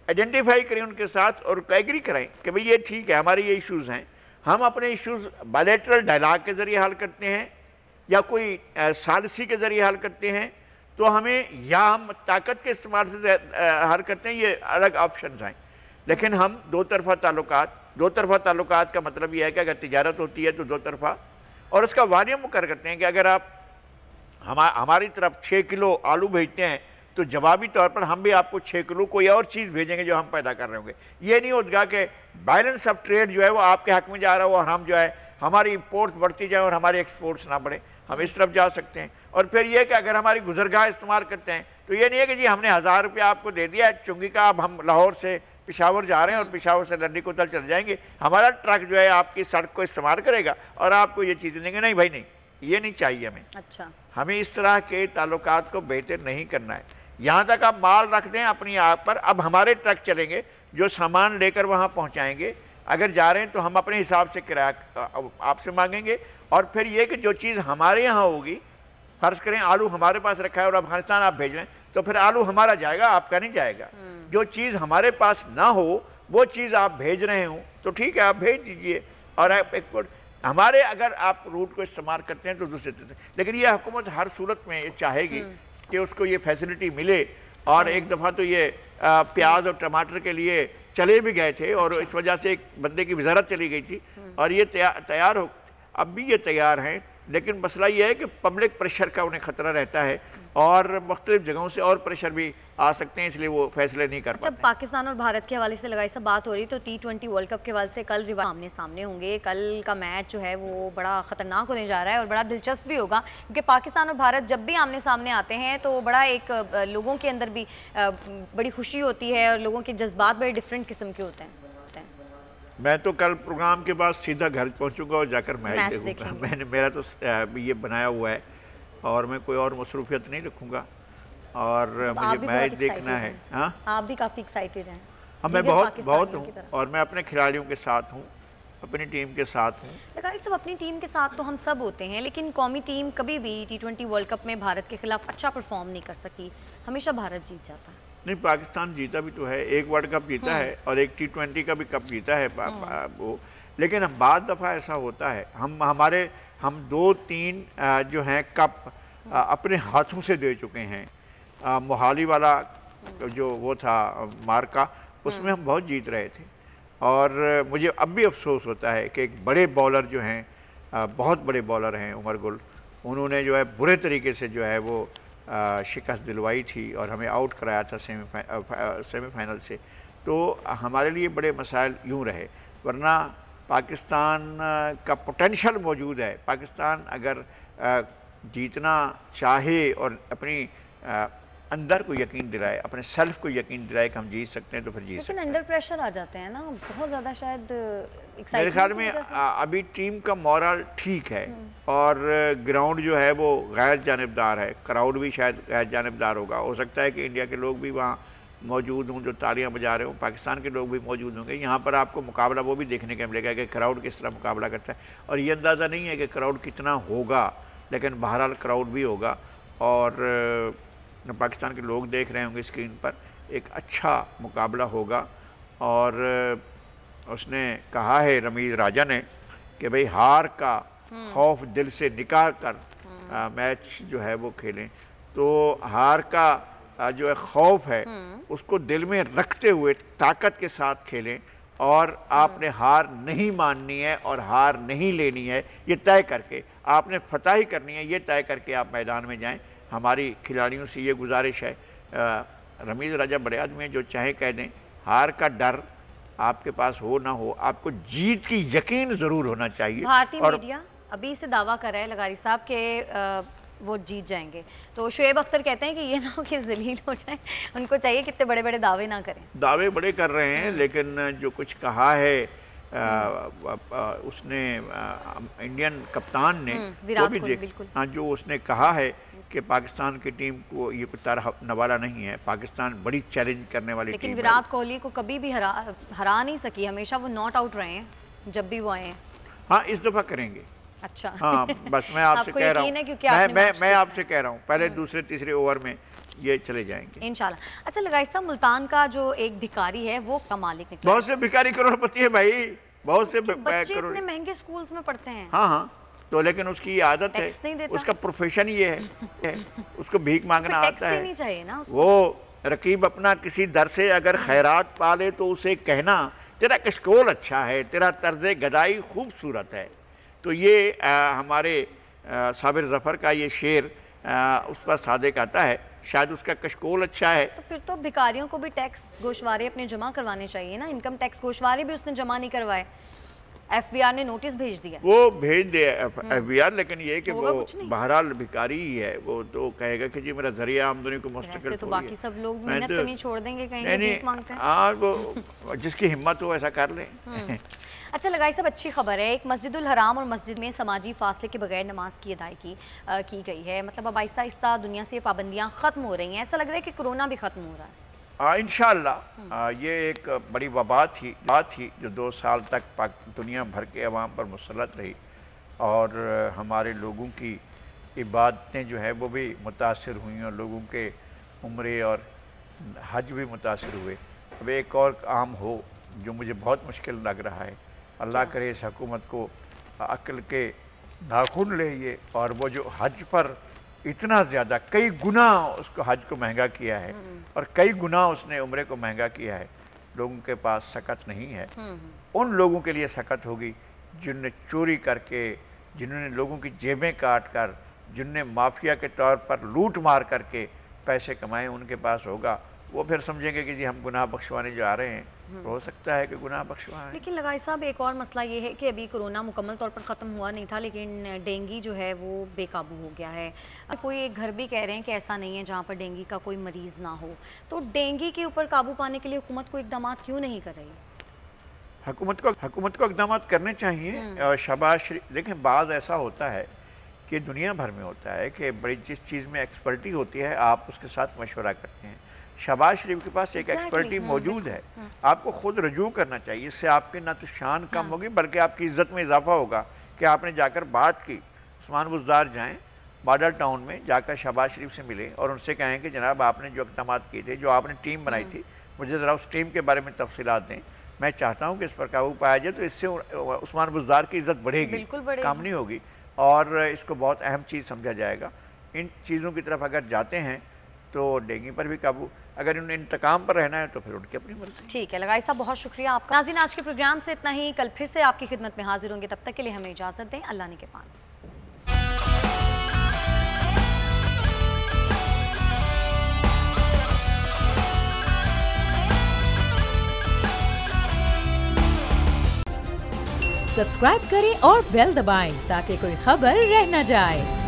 आइडेंटिफाई करें उनके साथ और एग्री कराएं कि भाई ये ठीक है, हमारे ये इश्यूज़ हैं। हम अपने इश्यूज़ बायलैटरल डायलॉग के ज़रिए हल करते हैं या कोई सालिसी के ज़रिए हल करते हैं, तो हमें, या हम ताकत के इस्तेमाल से हल करते हैं, ये अलग ऑप्शन हैं। लेकिन हम दो तरफ़ा ताल्लुकात का मतलब यह है कि अगर तिजारत होती है तो दो तरफ़ा, और उसका वारियम मुकर करते हैं कि अगर आप हमारी तरफ 6 किलो आलू भेजते हैं तो जवाबी तौर पर हम भी आपको 6 किलो कोई और चीज़ भेजेंगे जो हम पैदा कर रहे होंगे। ये नहीं होगा कि बैलेंस ऑफ ट्रेड जो है वो आपके हक में जा रहा हो और हम जो है हमारी इंपोर्ट्स बढ़ती जाए और हमारे एक्सपोर्ट्स ना बढ़े। हम इस तरफ जा सकते हैं। और फिर ये कि अगर हमारी गुजरगाह इस्तेमाल करते हैं तो ये नहीं है कि जी हमने 1000 रुपया आपको दे दिया चुंगी का, अब हम लाहौर से पेशावर जा रहे हैं और पेशावर से लंडी कोतल चल जाएंगे, हमारा ट्रक जो है आपकी सड़क को इस्तेमाल करेगा और आपको ये चीज़ें देंगे। नहीं भाई, नहीं, ये नहीं चाहिए हमें। अच्छा, हमें इस तरह के ताल्लुकात को बेहतर नहीं करना है। यहाँ तक आप माल रख दें अपनी आप पर, अब हमारे ट्रक चलेंगे जो सामान लेकर वहाँ पहुँचाएंगे। अगर जा रहे हैं तो हम अपने हिसाब से किराया आपसे मांगेंगे। और फिर ये कि जो चीज़ हमारे यहाँ होगी, फ़र्ज़ करें आलू हमारे पास रखा है और अफगानिस्तान आप भेज रहे हैं, तो फिर आलू हमारा जाएगा, आपका नहीं जाएगा। जो चीज़ हमारे पास ना हो वो चीज़ आप भेज रहे हो तो ठीक है, आप भेज दीजिए। और आप एक्सपोर्ट हमारे, अगर आप रूट को इस्तेमाल करते हैं तो दूसरे तरह से, लेकिन ये हुकूमत हर सूरत में ये चाहेगी कि उसको ये फैसिलिटी मिले। और एक दफ़ा तो ये प्याज और टमाटर के लिए चले भी गए थे और इस वजह से एक बंदे की वजारत चली गई थी और ये तैयार हो, अब भी ये तैयार हैं। लेकिन मसला ये है कि पब्लिक प्रेशर का उन्हें ख़तरा रहता है और मुख्तलिफ जगहों से और प्रेशर भी आ सकते हैं, इसलिए वो फैसले नहीं कर पाते। जब पाकिस्तान और भारत के हवाले से लगाई सब बात हो रही तो T20 वर्ल्ड कप के हवाले से कल आमने सामने होंगे। कल का मैच जो है वो बड़ा ख़तरनाक होने जा रहा है और बड़ा दिलचस्प भी होगा, क्योंकि पाकिस्तान और भारत जब भी आमने सामने आते हैं तो बड़ा एक लोगों के अंदर भी बड़ी खुशी होती है और लोगों के जज्बात बड़े डिफरेंट किस्म के होते हैं। मैं तो कल प्रोग्राम के बाद सीधा घर पहुंचूंगा और जाकर मैच देखूंगा। मेरा तो ये बनाया हुआ है और मैं कोई और मसरूफियत नहीं रखूँगा और तो मुझे मैच देखना है। हाँ, आप भी काफ़ी एक्साइटेड हैं। हाँ, मैं बहुत हूँ और मैं अपने खिलाड़ियों के साथ हूँ, अपनी टीम के साथ हूँ। लगा सब अपनी टीम के साथ तो हम सब होते हैं, लेकिन कौमी टीम कभी भी T20 वर्ल्ड कप में भारत के खिलाफ अच्छा परफॉर्म नहीं कर सकी, हमेशा भारत जीत जाता है। नहीं, पाकिस्तान जीता भी तो है, एक वर्ल्ड कप जीता है और एक T20 का भी कप जीता है वो। लेकिन बाद दफ़ा ऐसा होता है हम 2-3 जो हैं कप अपने हाथों से दे चुके हैं। मोहाली वाला जो वो था मार्का, उसमें हम बहुत जीत रहे थे और मुझे अब भी अफसोस होता है कि एक बड़े बॉलर जो हैं, बहुत बड़े बॉलर हैं उमर गुल, उन्होंने जो है बुरे तरीके से जो है वो शिकस्त दिलवाई थी और हमें आउट कराया था सेमीफाइनल से। तो हमारे लिए बड़े मसाइल यूँ रहे, वरना पाकिस्तान का पोटेंशियल मौजूद है। पाकिस्तान अगर जीतना चाहे और अपनी अंदर को यकीन दिलाए, अपने सेल्फ को यकीन दिलाए कि हम जीत सकते हैं, तो फिर जीत सकते हैं। लेकिन अंडर प्रेशर आ जाते हैं ना बहुत ज़्यादा, शायद मेरे ख्याल में अभी टीम का मॉरल ठीक है और ग्राउंड जो है वो गैर जानिबदार है, क्राउड भी शायद गैर जानिबदार होगा। हो सकता है कि इंडिया के लोग भी वहाँ मौजूद हों जो तालियां बजा रहे हों, पाकिस्तान के लोग भी मौजूद होंगे। यहाँ पर आपको मुकाबला वो भी देखने को मिलेगा कि क्राउड किस तरह मुकाबला करता है, और ये अंदाज़ा नहीं है कि क्राउड कितना होगा, लेकिन बहरहाल क्राउड भी होगा और पाकिस्तान के लोग देख रहे होंगे स्क्रीन पर, एक अच्छा मुकाबला होगा। और उसने कहा है रमीज़ राजा ने कि भाई हार का खौफ दिल से निकाल कर मैच जो है वो खेलें। तो हार का जो है खौफ है उसको दिल में रखते हुए ताकत के साथ खेलें और आपने हार नहीं माननी है और हार नहीं लेनी है, ये तय करके आपने फतह ही करनी है, ये तय करके आप मैदान में जाएं। हमारी खिलाड़ियों से ये गुजारिश है, रमीज़ राजा बड़े आदमी हैं, जो चाहे कह दें, हार का डर आपके पास हो ना हो, आपको जीत की यकीन ज़रूर होना चाहिए। भारतीय मीडिया अभी से दावा कर रहा है लगारी साहब के वो जीत जाएंगे, तो शुएब अख्तर कहते हैं कि ये ना हो कि जलील हो जाए, उनको चाहिए कितने बड़े बड़े दावे ना करें। दावे बड़े कर रहे हैं, लेकिन जो कुछ कहा है उसने इंडियन कप्तान ने वो भी देख, हाँ, जो उसने कहा है कि पाकिस्तान की टीम को ये कुछ तारा नवाला नहीं है, पाकिस्तान बड़ी चैलेंज करने वाली टीम है। लेकिन विराट कोहली को कभी भी हरा नहीं सकी, हमेशा वो नॉट आउट रहे हैं जब भी वो आए हैं। हाँ, इस दफ़ा करेंगे। अच्छा, हाँ, बस मैं आपसे कह रहा हूँ, मैं आपसे कह रहा हूँ, पहले दूसरे तीसरे ओवर में ये चले जाएंगे इंशाल्लाह। अच्छा लगाई साहब, मुल्तान का जो एक भिखारी है वो का मालिक निकला। बहुत से भिखारी करोड़पति है भाई, बहुत से बच्चे इतने महंगे स्कूल्स में पढ़ते हैं। हाँ हाँ, तो लेकिन उसकी आदत है, उसका प्रोफेशन ये है उसको भीख मांगना आता है। नहीं चाहिए ना वो रकीब अपना किसी दर से अगर खैरात पाले तो उसे कहना तेरा कशकोल अच्छा है, तेरा तर्ज गदाई खूबसूरत है। तो ये हमारे साबिर ज़फ़र का ये शेर उस पर सादिक आता है, शायद उसका कशकोल अच्छा है। तो फिर तो भिखारियों को भी टैक्स गोशवारे अपने जमा करवाने चाहिए ना, इनकम टैक्स गोशवारे भी उसने जमा नहीं करवाए, FBI ने नोटिस भेज दिया। वो भेज दिया FBI, लेकिन ये कि वो बहरहाल भिखारी ही है, वो तो कहेगा कि जी मेरा जरिया आमदनी को मुस्तकिल तो बाकी सब लोग मेहनत तो नहीं छोड़ देंगे, कहीं भीख मांगते हैं। हाँ, वो जिसकी हिम्मत हो ऐसा कर ले। अच्छा लगाई साहब, अच्छी खबर है, एक मस्जिदुल हराम और मस्जिद में समाजी फासले के बगैर नमाज की अदायगी की गई है। मतलब अब आहिस्ता आहिस्ता दुनिया से पाबंदियाँ ख़त्म हो रही हैं, ऐसा लग रहा है कि कोरोना भी ख़त्म हो रहा है। इंशाअल्लाह। ये एक बड़ी वबा थी जो 2 साल तक दुनिया भर के अवाम पर मुसल्लत रही और हमारे लोगों की इबादतें जो है वो भी मुतासर हुई और लोगों के उम्रे और हज भी मुतासर हुए। अब एक और काम हो जो मुझे बहुत मुश्किल लग रहा है, अल्लाह करे इस हुकूमत को अक्ल के नाखून ले ये, और वो जो हज पर इतना ज़्यादा कई गुना उसको हज को महंगा किया है और कई गुना उसने उम्रे को महंगा किया है, लोगों के पास सकत नहीं है। उन लोगों के लिए सकत होगी जिनने चोरी करके, जिन्होंने लोगों की जेबें काट कर, जिनने माफिया के तौर पर लूट मार करके पैसे कमाए, उनके पास होगा। वो फिर समझेंगे कि जी हम गुनाह बख्शवाने जा रहे हैं, तो हो सकता है कि गुनाह बख्शवाएं। लेकिन लगाई साहब, एक और मसला ये है कि अभी कोरोना मुकम्मल तौर पर ख़त्म हुआ नहीं था, लेकिन डेंगू जो है वो बेकाबू हो गया है। कोई एक घर भी कह रहे हैं कि ऐसा नहीं है जहाँ पर डेंगू का कोई मरीज़ ना हो, तो डेंगू के ऊपर काबू पाने के लिए हुकूमत को इकदाम क्यों नहीं कर रही? हुकूमत को इकदाम करने चाहिए। शाबाश। देखें, बाद ऐसा होता है कि दुनिया भर में होता है कि बड़ी जिस चीज़ में एक्सपर्टी होती है आप उसके साथ मशवरा करते हैं। शहबाज शरीफ के पास एक एक्सपर्टी मौजूद है, आपको खुद रजू करना चाहिए। इससे आपकी ना तो शान कम होगी बल्कि आपकी इज्जत में इजाफा होगा कि आपने जाकर बात की। उस्मान बुज़दार जाएँ बॉर्डर टाउन में, जाकर शहबाज शरीफ से मिले और उनसे कहें कि जनाब आपने जो इक़दाम किए थे, जो आपने टीम बनाई थी, मुझे ज़रा उस टीम के बारे में तफसीलात दें। मैं चाहता हूँ कि इस पर काबू पाया जाए, तो इससे उस्मान बुज़दार की इज़्ज़त बढ़ेगी, कम नहीं होगी और इसको बहुत अहम चीज़ समझा जाएगा। इन चीज़ों की तरफ अगर जाते हैं तो डेंगू पर भी काबू, अगर उन्हें इंतकाम पर रहना है तो फिर उनकी अपनी मर्जी। ठीक है लगाई साहब, बहुत शुक्रिया आपका। नाज़रीन, आज के प्रोग्राम से इतना ही। कल फिर से आपकी खिदमत में हाजिर होंगे, तब तक के लिए हमें इजाज़त दें। अल्लाह ने के पान। सब्सक्राइब करें और बेल दबाएं ताकि कोई खबर रह न जाए।